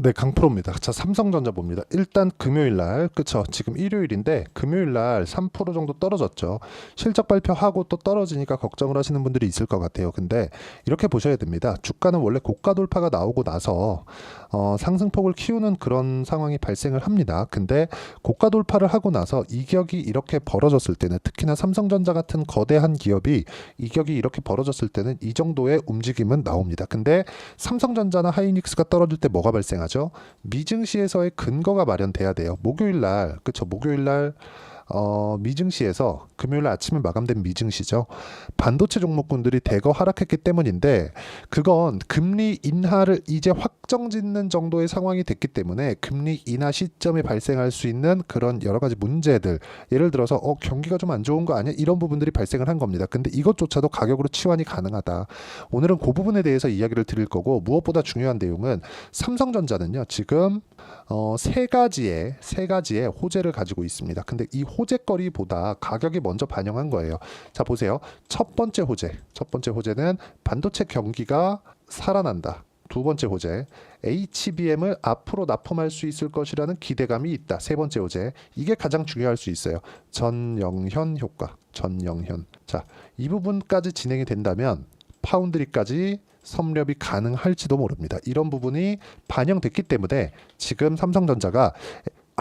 네, 강프로입니다. 자, 삼성전자 봅니다. 일단 금요일 날, 그쵸? 지금 일요일인데 금요일 날 3% 정도 떨어졌죠. 실적 발표하고 또 떨어지니까 걱정을 하시는 분들이 있을 것 같아요. 근데 이렇게 보셔야 됩니다. 주가는 원래 고가 돌파가 나오고 나서 상승폭을 키우는 그런 상황이 발생을 합니다. 근데 고가 돌파를 하고 나서 이격이 이렇게 벌어졌을 때는, 특히나 삼성전자 같은 거대한 기업이 이격이 이렇게 벌어졌을 때는 이 정도의 움직임은 나옵니다. 근데 삼성전자나 하이닉스가 떨어질 때 뭐가 발생하죠? 미증시에서의 근거가 마련돼야 돼요. 목요일 날, 그쵸? 목요일 날 미증시에서 금요일 아침에 마감된 미증시죠. 반도체 종목군들이 대거 하락했기 때문인데, 그건 금리 인하를 이제 확정짓는 정도의 상황이 됐기 때문에 금리 인하 시점에 발생할 수 있는 그런 여러 가지 문제들, 예를 들어서 경기가 좀 안 좋은 거 아니야? 이런 부분들이 발생을 한 겁니다. 근데 이것조차도 가격으로 치환이 가능하다. 오늘은 그 부분에 대해서 이야기를 드릴 거고, 무엇보다 중요한 내용은 삼성전자는요, 지금 세 가지의 호재를 가지고 있습니다. 근데 이 호재거리보다 가격이 먼저 반영한 거예요. 자, 보세요. 첫 번째 호재는 반도체 경기가 살아난다. 두 번째 호재, HBM을 앞으로 납품할 수 있을 것이라는 기대감이 있다. 세 번째 호재, 이게 가장 중요할 수 있어요. 전영현 효과, 전영현. 자, 이 부분까지 진행이 된다면 파운드리까지 섭렵이 가능할지도 모릅니다. 이런 부분이 반영됐기 때문에 지금 삼성전자가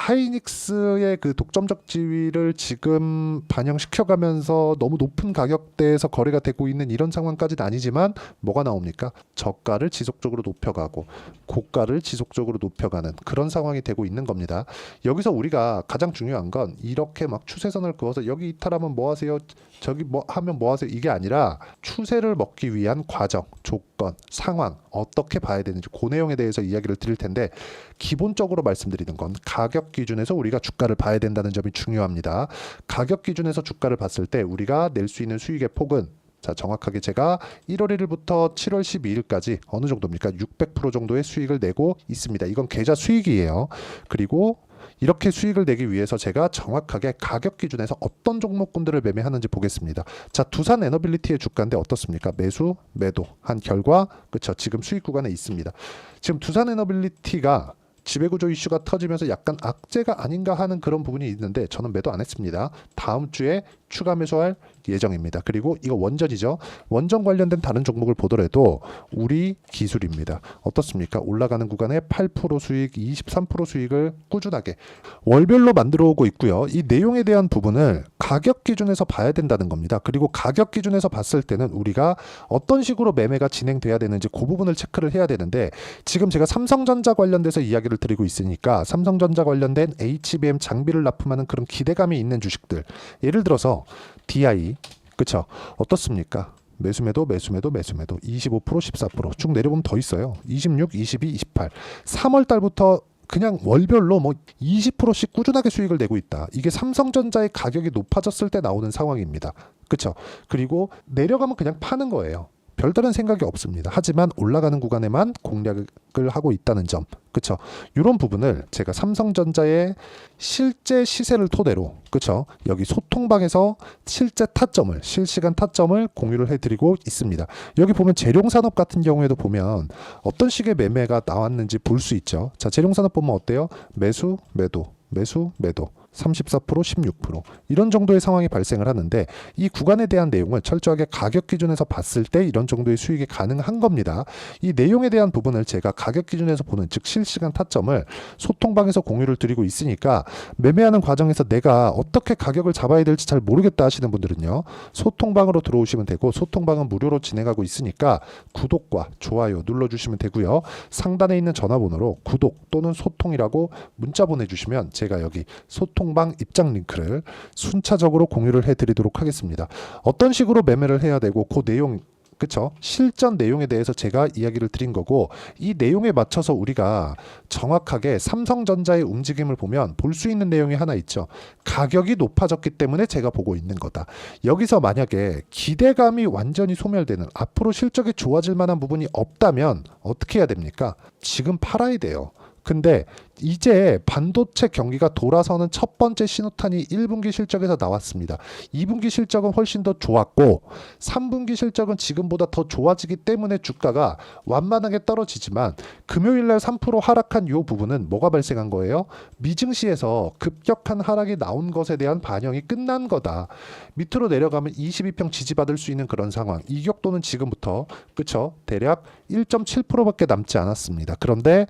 하이닉스의 그 독점적 지위를 지금 반영시켜가면서 너무 높은 가격대에서 거래가 되고 있는 이런 상황까지는 아니지만, 뭐가 나옵니까? 저가를 지속적으로 높여가고 고가를 지속적으로 높여가는 그런 상황이 되고 있는 겁니다. 여기서 우리가 가장 중요한 건 이렇게 막 추세선을 그어서 여기 이탈하면 뭐 하세요? 저기 뭐 하면 뭐 하세요? 이게 아니라 추세를 먹기 위한 과정, 조건, 상황, 어떻게 봐야 되는지 그 내용에 대해서 이야기를 드릴 텐데, 기본적으로 말씀드리는 건 가격 기준에서 우리가 주가를 봐야 된다는 점이 중요합니다. 가격 기준에서 주가를 봤을 때 우리가 낼 수 있는 수익의 폭은, 자, 정확하게 제가 1월 1일부터 7월 12일까지 어느 정도입니까? 600% 정도의 수익을 내고 있습니다. 이건 계좌 수익이에요. 그리고 이렇게 수익을 내기 위해서 제가 정확하게 가격 기준에서 어떤 종목군들을 매매하는지 보겠습니다. 자, 두산 에너빌리티의 주가인데 어떻습니까? 매수, 매도 한 결과, 그쵸? 지금 수익 구간에 있습니다. 지금 두산 에너빌리티가 지배구조 이슈가 터지면서 약간 악재가 아닌가 하는 그런 부분이 있는데, 저는 매도 안 했습니다. 다음 주에 추가 매수할 예정입니다. 그리고 이거 원전이죠. 원전 관련된 다른 종목을 보더라도 우리 기술입니다. 어떻습니까? 올라가는 구간에 8% 수익, 23% 수익을 꾸준하게 월별로 만들어 오고 있고요. 이 내용에 대한 부분을 가격 기준에서 봐야 된다는 겁니다. 그리고 가격 기준에서 봤을 때는 우리가 어떤 식으로 매매가 진행돼야 되는지 그 부분을 체크를 해야 되는데, 지금 제가 삼성전자 관련돼서 이야기를 드리고 있으니까 삼성전자 관련된 HBM 장비를 납품하는 그런 기대감이 있는 주식들, 예를 들어서 DI, 그쵸? 어떻습니까? 매수매도 25%, 14%쭉 내려보면 더 있어요. 26, 22, 28. 3월 달부터 그냥 월별로 뭐 20%씩 꾸준하게 수익을 내고 있다. 이게 삼성전자의 가격이 높아졌을 때 나오는 상황입니다. 그쵸? 그리고 내려가면 그냥 파는 거예요. 별다른 생각이 없습니다. 하지만 올라가는 구간에만 공략을 하고 있다는 점, 그쵸? 이런 부분을 제가 삼성전자의 실제 시세를 토대로, 그쵸? 여기 소통방에서 실제 타점을, 실시간 타점을 공유를 해드리고 있습니다. 여기 보면 재룡산업 같은 경우에도 보면 어떤 식의 매매가 나왔는지 볼 수 있죠. 자, 재룡산업 보면 어때요? 매수, 매도, 매수, 매도. 34%, 16% 이런 정도의 상황이 발생을 하는데, 이 구간에 대한 내용을 철저하게 가격 기준에서 봤을 때 이런 정도의 수익이 가능한 겁니다. 이 내용에 대한 부분을 제가 가격 기준에서 보는, 즉 실시간 타점을 소통방에서 공유를 드리고 있으니까, 매매하는 과정에서 내가 어떻게 가격을 잡아야 될지 잘 모르겠다 하시는 분들은요, 소통방으로 들어오시면 되고, 소통방은 무료로 진행하고 있으니까 구독과 좋아요 눌러주시면 되고요. 상단에 있는 전화번호로 구독 또는 소통이라고 문자 보내주시면 제가 여기 소통방 입장 링크를 순차적으로 공유를 해드리도록 하겠습니다. 어떤 식으로 매매를 해야 되고 그 내용, 그쵸? 실전 내용에 대해서 제가 이야기를 드린 거고, 이 내용에 맞춰서 우리가 정확하게 삼성전자의 움직임을 보면 볼 수 있는 내용이 하나 있죠. 가격이 높아졌기 때문에 제가 보고 있는 거다. 여기서 만약에 기대감이 완전히 소멸되는, 앞으로 실적이 좋아질 만한 부분이 없다면 어떻게 해야 됩니까? 지금 팔아야 돼요. 근데 이제 반도체 경기가 돌아서는 첫 번째 신호탄이 1분기 실적에서 나왔습니다. 2분기 실적은 훨씬 더 좋았고 3분기 실적은 지금보다 더 좋아지기 때문에 주가가 완만하게 떨어지지만 금요일날 3% 하락한 이 부분은 뭐가 발생한 거예요? 미증시에서 급격한 하락이 나온 것에 대한 반영이 끝난 거다. 밑으로 내려가면 22평 지지받을 수 있는 그런 상황. 이격도는 지금부터 그쵸? 대략 1.7%밖에 남지 않았습니다. 그런데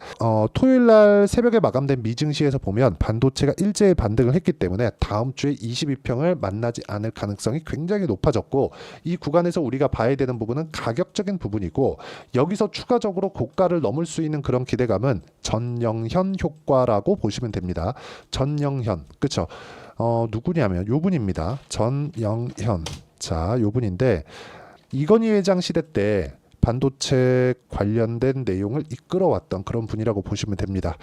토요일날 새벽에 마감된 미증시에서 보면 반도체가 일제히 반등을 했기 때문에 다음 주에 22평을 만나지 않을 가능성이 굉장히 높아졌고 이 구간에서 우리가 봐야 되는 부분은 가격적인 부분이고 여기서 추가적으로 고가를 넘을 수 있는 그런 기대감은 전영현 효과라고 보시면 됩니다. 전영현 그쵸? 누구냐면 요 분입니다. 전영현 자, 요 분인데 이건희 회장 시대 때 반도체 관련된 내용을 이끌어왔던 그런 분이라고 보시면 됩니다.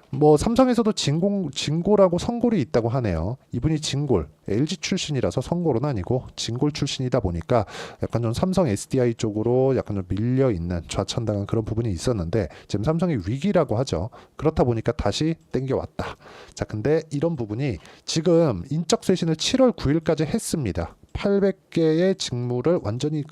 뭐 삼성에서도 진골하고 성골이 있다고 하네요. 이분이 진골, LG 출신이라서 성골은 아니고 진골 출신이다 보니까 약간 좀 삼성 SDI 쪽으로 약간 좀 밀려 있는 좌천당한 그런 부분이 있었는데 지금 삼성이 위기라고 하죠. 그렇다 보니까 다시 땡겨왔다. 자, 근데 이런 부분이 지금 인적 쇄신을 7월 9일까지 했습니다. 800개의 직무를 완전히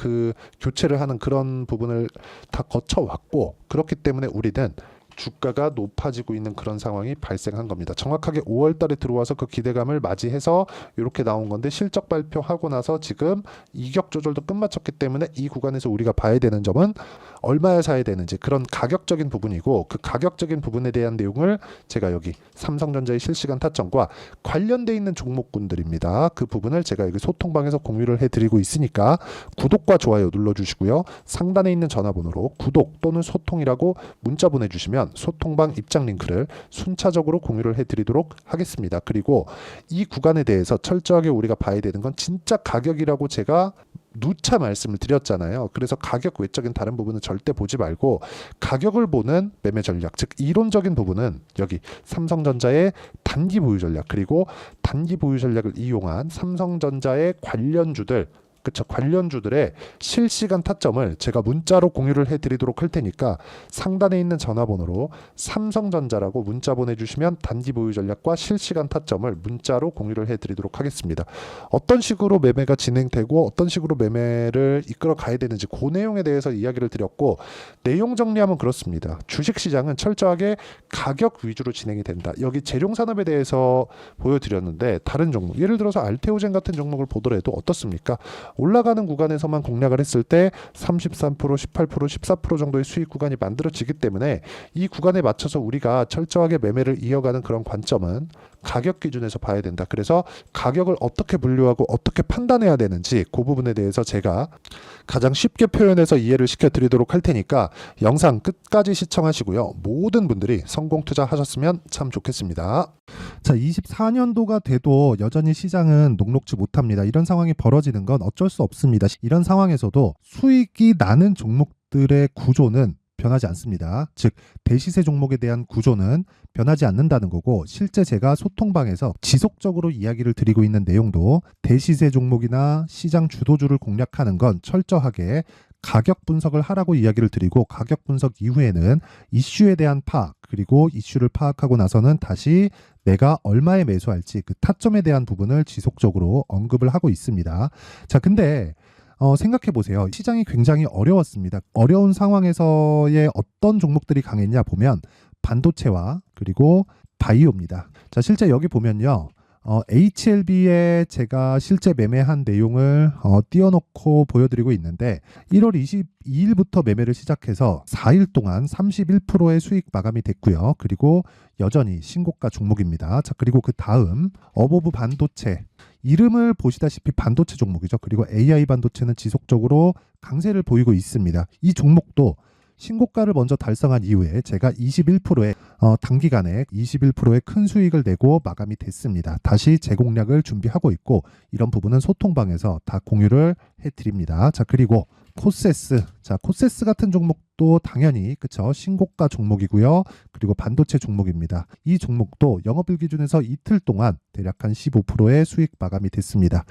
교체를 하는 그런 부분을 다 거쳐왔고 그렇기 때문에 우리는 주가가 높아지고 있는 그런 상황이 발생한 겁니다. 정확하게 5월 달에 들어와서 그 기대감을 맞이해서 이렇게 나온 건데 실적 발표하고 나서 지금 이격 조절도 끝마쳤기 때문에 이 구간에서 우리가 봐야 되는 점은 얼마에 사야 되는지 그런 가격적인 부분이고 그 가격적인 부분에 대한 내용을 제가 여기 삼성전자의 실시간 타점과 관련돼 있는 종목군들입니다. 그 부분을 제가 여기 소통방에서 공유를 해드리고 있으니까 구독과 좋아요 눌러주시고요. 상단에 있는 전화번호로 구독 또는 소통이라고 문자 보내주시면 소통방 입장 링크를 순차적으로 공유를 해드리도록 하겠습니다. 그리고 이 구간에 대해서 철저하게 우리가 봐야 되는 건 진짜 가격이라고 제가 누차 말씀을 드렸잖아요. 그래서 가격 외적인 다른 부분은 절대 보지 말고 가격을 보는 매매 전략, 즉 이론적인 부분은 여기 삼성전자의 단기 보유 전략 그리고 단기 보유 전략을 이용한 삼성전자의 관련주들 그쵸. 관련주들의 실시간 타점을 제가 문자로 공유를 해드리도록 할 테니까 상단에 있는 전화번호로 삼성전자라고 문자 보내주시면 단기 보유 전략과 실시간 타점을 문자로 공유를 해드리도록 하겠습니다. 어떤 식으로 매매가 진행되고 어떤 식으로 매매를 이끌어 가야 되는지 그 내용에 대해서 이야기를 드렸고 내용 정리하면 그렇습니다. 주식시장은 철저하게 가격 위주로 진행이 된다. 여기 재룡산업에 대해서 보여드렸는데 다른 종목 예를 들어서 알테오젠 같은 종목을 보더라도 어떻습니까? 올라가는 구간에서만 공략을 했을 때 33%, 18%, 14% 정도의 수익 구간이 만들어지기 때문에 이 구간에 맞춰서 우리가 철저하게 매매를 이어가는 그런 관점은 가격 기준에서 봐야 된다. 그래서 가격을 어떻게 분류하고 어떻게 판단해야 되는지 그 부분에 대해서 제가 가장 쉽게 표현해서 이해를 시켜드리도록 할 테니까 영상 끝까지 시청하시고요. 모든 분들이 성공 투자하셨으면 참 좋겠습니다. 자, 24년도가 돼도 여전히 시장은 녹록지 못합니다. 이런 상황이 벌어지는 건 어쩔 수 없습니다. 이런 상황에서도 수익이 나는 종목들의 구조는 변하지 않습니다. 즉 대시세 종목에 대한 구조는 변하지 않는다는 거고 실제 제가 소통방에서 지속적으로 이야기를 드리고 있는 내용도 대시세 종목이나 시장 주도주를 공략하는 건 철저하게 가격 분석을 하라고 이야기를 드리고 가격 분석 이후에는 이슈에 대한 파악 그리고 이슈를 파악하고 나서는 다시 내가 얼마에 매수할지 그 타점에 대한 부분을 지속적으로 언급을 하고 있습니다. 자, 근데 생각해 보세요. 시장이 굉장히 어려웠습니다. 어려운 상황에서의 어떤 종목들이 강했냐 보면 반도체와 그리고 바이오입니다. 자, 실제 여기 보면요. HLB에 제가 실제 매매한 내용을 띄워놓고 보여드리고 있는데 1월 22일부터 매매를 시작해서 4일 동안 31%의 수익 마감이 됐고요. 그리고 여전히 신고가 종목입니다. 자, 그리고 그 다음 어보브 반도체 이름을 보시다시피 반도체 종목이죠. 그리고 AI 반도체는 지속적으로 강세를 보이고 있습니다. 이 종목도 신고가를 먼저 달성한 이후에 제가 21%의 단기간에 21%의 큰 수익을 내고 마감이 됐습니다. 다시 재공략을 준비하고 있고 이런 부분은 소통방에서 다 공유를 해드립니다. 자, 그리고 코세스. 자, 코세스 같은 종목 종목도 당연히 그쵸 신고가 종목이고요. 그리고 반도체 종목입니다. 이 종목도 영업일 기준에서 이틀 동안 대략 한 15%의 수익 마감이 됐습니다.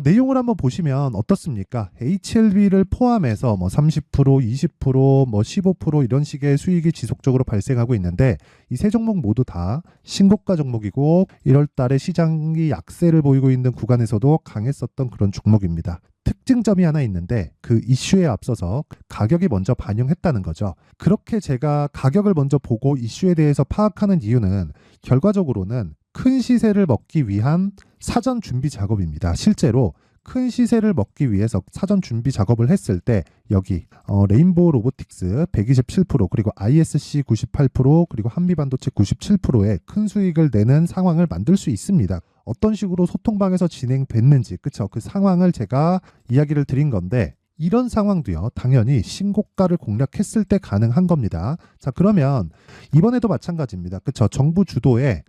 내용을 한번 보시면 어떻습니까? HLB를 포함해서 뭐 30%, 20%, 뭐 15% 이런 식의 수익이 지속적으로 발생하고 있는데 이 세 종목 모두 다 신고가 종목이고 1월 달에 시장이 약세를 보이고 있는 구간에서도 강했었던 그런 종목입니다. 특징점이 하나 있는데 그 이슈에 앞서서 가격이 먼저 반영했다는 거죠. 그렇게 제가 가격을 먼저 보고 이슈에 대해서 파악하는 이유는 결과적으로는 큰 시세를 먹기 위한 사전 준비 작업입니다. 실제로 큰 시세를 먹기 위해서 사전 준비 작업을 했을 때 여기 레인보우 로보틱스 127% 그리고 ISC 98% 그리고 한미반도체 97%의 큰 수익을 내는 상황을 만들 수 있습니다. 어떤 식으로 소통방에서 진행됐는지 그쵸 그 상황을 제가 이야기를 드린 건데 이런 상황도요 당연히 신고가를 공략했을 때 가능한 겁니다. 자 그러면 이번에도 마찬가지입니다. 그쵸 정부 주도의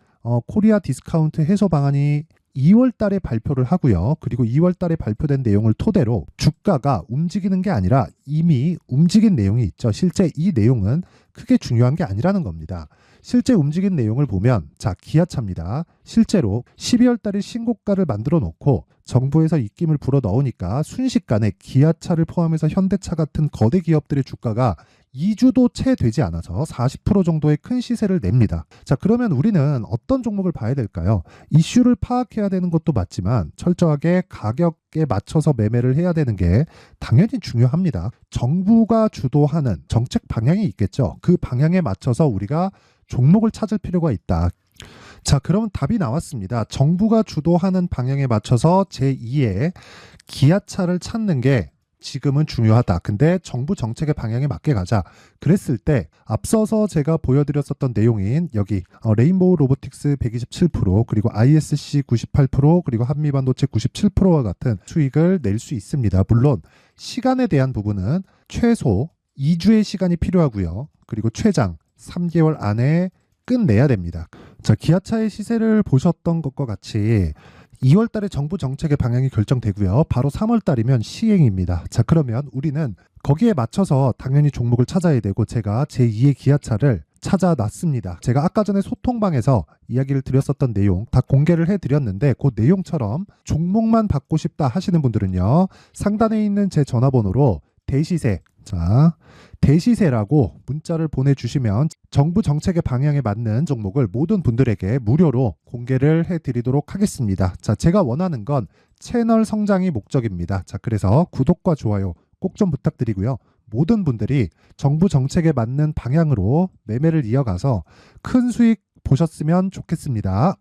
코리아 디스카운트 해소 방안이 2월 달에 발표를 하고요. 그리고 2월 달에 발표된 내용을 토대로 주가가 움직이는 게 아니라 이미 움직인 내용이 있죠. 실제 이 내용은 크게 중요한 게 아니라는 겁니다. 실제 움직인 내용을 보면 자 기아차입니다. 실제로 12월 달에 신고가를 만들어 놓고 정부에서 입김을 불어 넣으니까 순식간에 기아차를 포함해서 현대차 같은 거대 기업들의 주가가 2주도 채 되지 않아서 40% 정도의 큰 시세를 냅니다. 자, 그러면 우리는 어떤 종목을 봐야 될까요? 이슈를 파악해야 되는 것도 맞지만 철저하게 가격에 맞춰서 매매를 해야 되는 게 당연히 중요합니다. 정부가 주도하는 정책 방향이 있겠죠. 그 방향에 맞춰서 우리가 종목을 찾을 필요가 있다. 자, 그러면 답이 나왔습니다. 정부가 주도하는 방향에 맞춰서 제2의 기아차를 찾는 게 지금은 중요하다. 근데 정부 정책의 방향에 맞게 가자. 그랬을 때 앞서서 제가 보여드렸었던 내용인 여기 레인보우 로보틱스 127% 그리고 ISC 98% 그리고 한미반도체 97%와 같은 수익을 낼 수 있습니다. 물론 시간에 대한 부분은 최소 2주의 시간이 필요하고요. 그리고 최장 3개월 안에 끝내야 됩니다. 자, 기아차의 시세를 보셨던 것과 같이 2월 달에 정부 정책의 방향이 결정되고요. 바로 3월 달이면 시행입니다. 자, 그러면 우리는 거기에 맞춰서 당연히 종목을 찾아야 되고 제가 제2의 기아차를 찾아놨습니다. 제가 아까 전에 소통방에서 이야기를 드렸었던 내용 다 공개를 해드렸는데 그 내용처럼 종목만 받고 싶다 하시는 분들은요. 상단에 있는 제 전화번호로 대시세 자 대시세라고 문자를 보내주시면 정부 정책의 방향에 맞는 종목을 모든 분들에게 무료로 공개를 해드리도록 하겠습니다. 자, 제가 원하는 건 채널 성장이 목적입니다. 자, 그래서 구독과 좋아요 꼭 좀 부탁드리고요. 모든 분들이 정부 정책에 맞는 방향으로 매매를 이어가서 큰 수익 보셨으면 좋겠습니다.